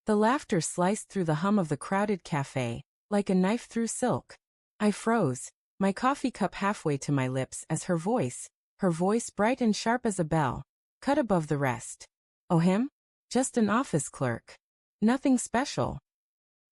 The laughter sliced through the hum of the crowded cafe, like a knife through silk. I froze, my coffee cup halfway to my lips as her voice bright and sharp as a bell, cut above the rest. "Oh, him? Just an office clerk. Nothing special."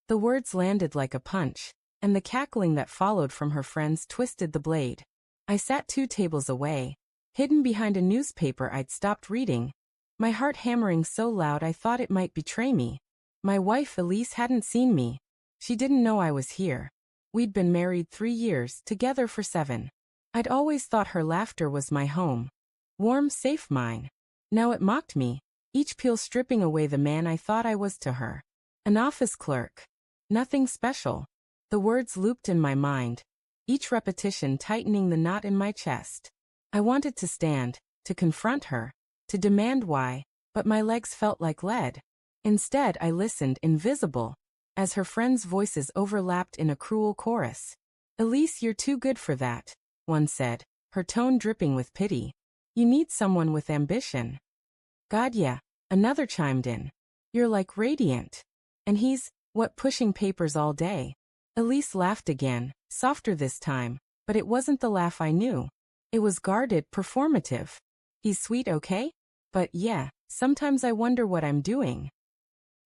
The words landed like a punch, and the cackling that followed from her friends twisted the blade. I sat 2 tables away, hidden behind a newspaper I'd stopped reading, my heart hammering so loud I thought it might betray me. My wife Elise hadn't seen me. She didn't know I was here. We'd been married 3 years, together for 7. I'd always thought her laughter was my home. Warm, safe mine. Now it mocked me, each peal stripping away the man I thought I was to her. An office clerk. Nothing special. The words looped in my mind, each repetition tightening the knot in my chest. I wanted to stand, to confront her, to demand why, but my legs felt like lead. Instead, I listened, invisible, as her friends' voices overlapped in a cruel chorus. "Elise, you're too good for that," one said, her tone dripping with pity. "You need someone with ambition." "God, yeah," another chimed in. "You're like radiant." "And he's, what, pushing papers all day?" Elise laughed again, softer this time, but it wasn't the laugh I knew. It was guarded, performative. "He's sweet, okay? But yeah, sometimes I wonder what I'm doing."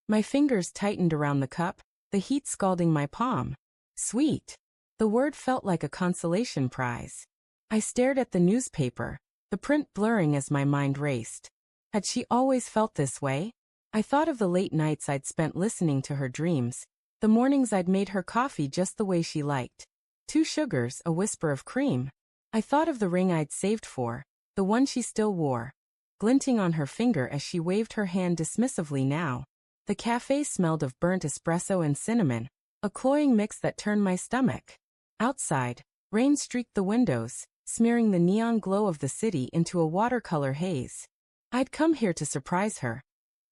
My fingers tightened around the cup, the heat scalding my palm. Sweet. The word felt like a consolation prize. I stared at the newspaper, the print blurring as my mind raced. Had she always felt this way? I thought of the late nights I'd spent listening to her dreams, the mornings I'd made her coffee just the way she liked. 2 sugars, a whisper of cream. I thought of the ring I'd saved for, the one she still wore, glinting on her finger as she waved her hand dismissively now. The cafe smelled of burnt espresso and cinnamon, a cloying mix that turned my stomach. Outside, rain streaked the windows, smearing the neon glow of the city into a watercolor haze. I'd come here to surprise her,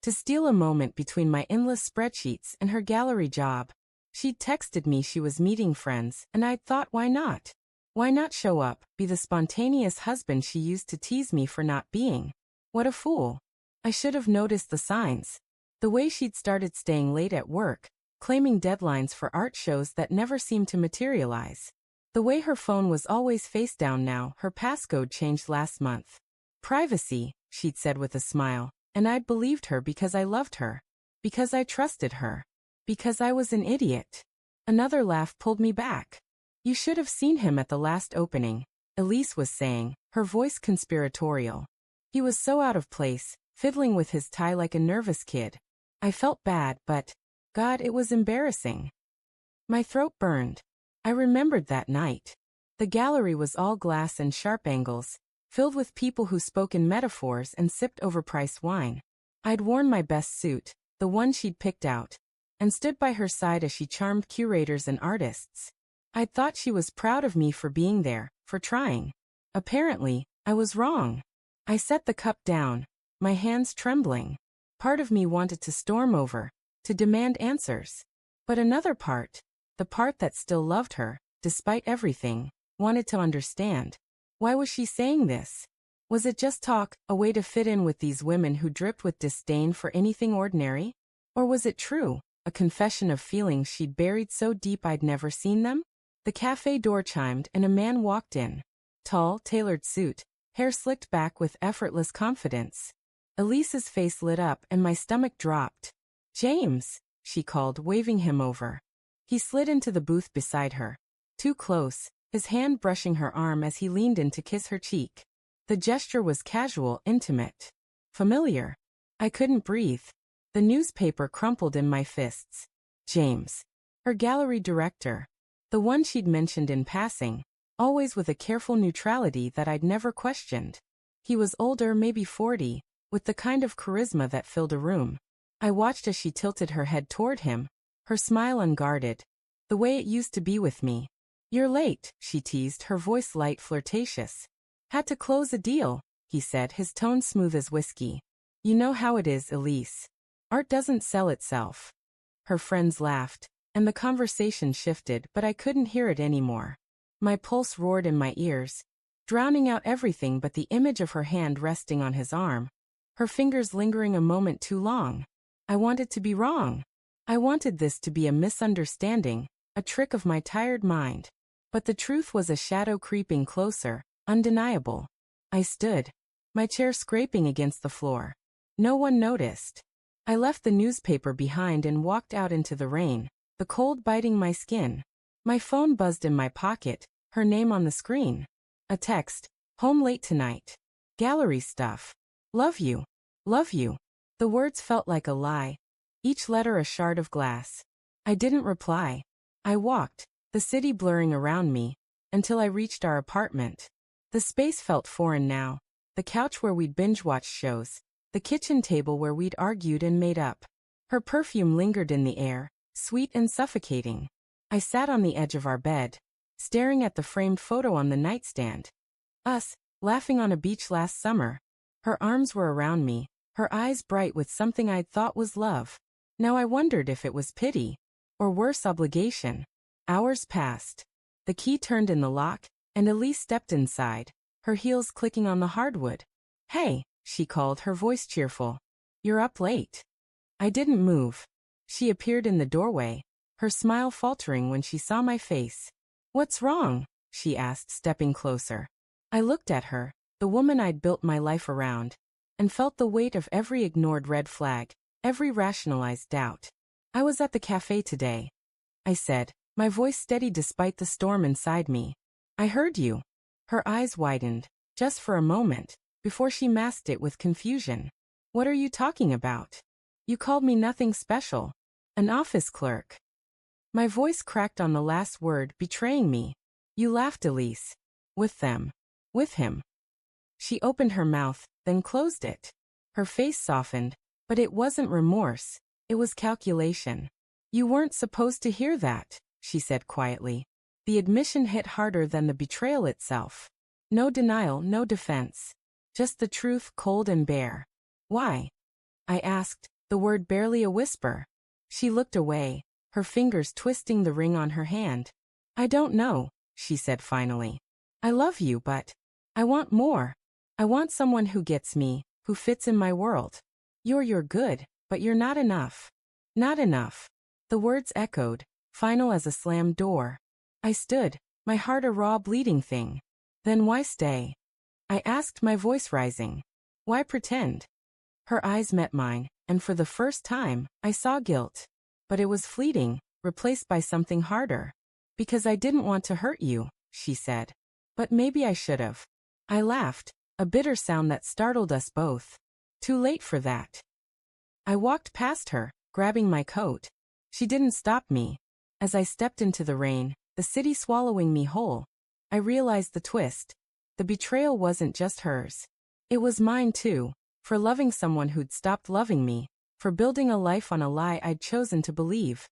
to steal a moment between my endless spreadsheets and her gallery job. She'd texted me she was meeting friends, and I'd thought, why not? Why not show up, be the spontaneous husband she used to tease me for not being? What a fool. I should have noticed the signs. The way she'd started staying late at work, claiming deadlines for art shows that never seemed to materialize. The way her phone was always face down now, her passcode changed last month. Privacy, she'd said with a smile, and I'd believed her because I loved her. Because I trusted her. Because I was an idiot. Another laugh pulled me back. "You should have seen him at the last opening," Elise was saying, her voice conspiratorial. "He was so out of place, fiddling with his tie like a nervous kid." I felt bad, but, God, it was embarrassing. My throat burned. I remembered that night. The gallery was all glass and sharp angles, filled with people who spoke in metaphors and sipped overpriced wine. I'd worn my best suit, the one she'd picked out, and stood by her side as she charmed curators and artists. I'd thought she was proud of me for being there, for trying. Apparently, I was wrong. I set the cup down, my hands trembling. Part of me wanted to storm over, to demand answers. But another part, the part that still loved her, despite everything, wanted to understand. Why was she saying this? Was it just talk, a way to fit in with these women who dripped with disdain for anything ordinary? Or was it true, a confession of feelings she'd buried so deep I'd never seen them? The cafe door chimed and a man walked in. Tall, tailored suit, hair slicked back with effortless confidence. Elise's face lit up and my stomach dropped. "James," she called, waving him over. He slid into the booth beside her. Too close, his hand brushing her arm as he leaned in to kiss her cheek. The gesture was casual, intimate. Familiar. I couldn't breathe. The newspaper crumpled in my fists. James. Her gallery director. The one she'd mentioned in passing, always with a careful neutrality that I'd never questioned. He was older, maybe 40, with the kind of charisma that filled a room. I watched as she tilted her head toward him, her smile unguarded, the way it used to be with me. "You're late," she teased, her voice light, flirtatious. "Had to close a deal," he said, his tone smooth as whiskey. "You know how it is, Elise. Art doesn't sell itself." Her friends laughed, and the conversation shifted, but I couldn't hear it anymore. My pulse roared in my ears, drowning out everything but the image of her hand resting on his arm, her fingers lingering a moment too long. I wanted to be wrong. I wanted this to be a misunderstanding, a trick of my tired mind. But the truth was a shadow creeping closer, undeniable. I stood, my chair scraping against the floor. No one noticed. I left the newspaper behind and walked out into the rain, the cold biting my skin. My phone buzzed in my pocket, her name on the screen. A text, home late tonight. Gallery stuff. Love you. Love you. The words felt like a lie, each letter a shard of glass. I didn't reply. I walked, the city blurring around me, until I reached our apartment. The space felt foreign now, the couch where we'd binge-watched shows, the kitchen table where we'd argued and made up. Her perfume lingered in the air, sweet and suffocating. I sat on the edge of our bed, staring at the framed photo on the nightstand. Us, laughing on a beach last summer. Her arms were around me, her eyes bright with something I'd thought was love. Now I wondered if it was pity, or worse, obligation. Hours passed. The key turned in the lock, and Elise stepped inside, her heels clicking on the hardwood. "Hey," she called, her voice cheerful. "You're up late." I didn't move. She appeared in the doorway, her smile faltering when she saw my face. "What's wrong?" she asked, stepping closer. I looked at her, the woman I'd built my life around, and felt the weight of every ignored red flag, every rationalized doubt. "I was at the cafe today," I said, my voice steady despite the storm inside me. "I heard you." Her eyes widened, just for a moment, before she masked it with confusion. "What are you talking about? You called me nothing special. An office clerk." My voice cracked on the last word, betraying me. "You laughed, Elise. With them. With him." She opened her mouth, then closed it. Her face softened, but it wasn't remorse, it was calculation. "You weren't supposed to hear that," she said quietly. The admission hit harder than the betrayal itself. No denial, no defense. Just the truth, cold and bare. "Why?" I asked, the word barely a whisper. She looked away, her fingers twisting the ring on her hand. "I don't know," she said finally. "I love you, but I want more. I want someone who gets me, who fits in my world. You're good, but you're not enough." Not enough. The words echoed, final as a slammed door. I stood, my heart a raw bleeding thing. "Then why stay?" I asked, my voice rising. "Why pretend?" Her eyes met mine, and for the first time, I saw guilt. But it was fleeting, replaced by something harder. "Because I didn't want to hurt you," she said. "But maybe I should've." I laughed, a bitter sound that startled us both. "Too late for that." I walked past her, grabbing my coat. She didn't stop me. As I stepped into the rain, the city swallowing me whole, I realized the twist. The betrayal wasn't just hers. It was mine too, for loving someone who'd stopped loving me, for building a life on a lie I'd chosen to believe.